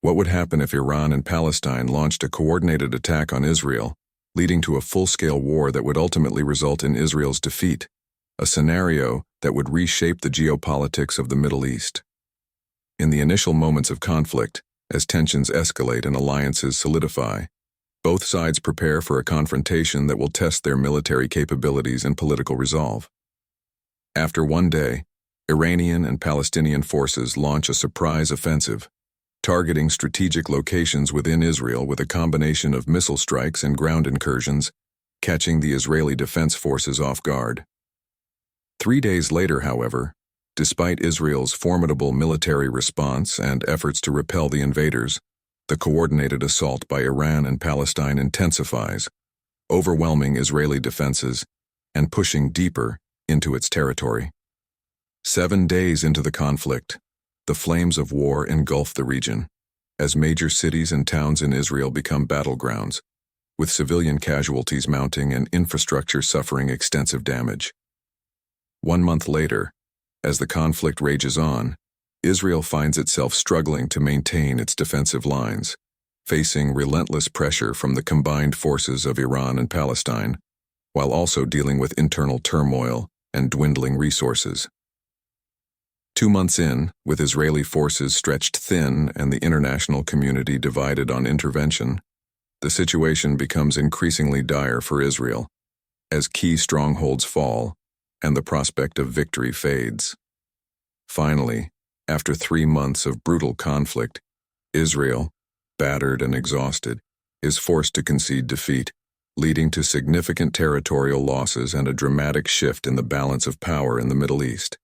What would happen if Iran and Palestine launched a coordinated attack on Israel, leading to a full-scale war that would ultimately result in Israel's defeat, a scenario that would reshape the geopolitics of the Middle East? In the initial moments of conflict, as tensions escalate and alliances solidify, both sides prepare for a confrontation that will test their military capabilities and political resolve. After one day, Iranian and Palestinian forces launch a surprise offensive, targeting strategic locations within Israel with a combination of missile strikes and ground incursions, catching the Israeli Defense Forces off guard. 3 days later, however, despite Israel's formidable military response and efforts to repel the invaders, the coordinated assault by Iran and Palestine intensifies, overwhelming Israeli defenses and pushing deeper into its territory. 7 days into the conflict, the flames of war engulf the region, as major cities and towns in Israel become battlegrounds, with civilian casualties mounting and infrastructure suffering extensive damage. 1 month later, as the conflict rages on, Israel finds itself struggling to maintain its defensive lines, facing relentless pressure from the combined forces of Iran and Palestine, while also dealing with internal turmoil and dwindling resources. 2 months in, with Israeli forces stretched thin and the international community divided on intervention, the situation becomes increasingly dire for Israel, as key strongholds fall and the prospect of victory fades. Finally, after 3 months of brutal conflict, Israel, battered and exhausted, is forced to concede defeat, leading to significant territorial losses and a dramatic shift in the balance of power in the Middle East.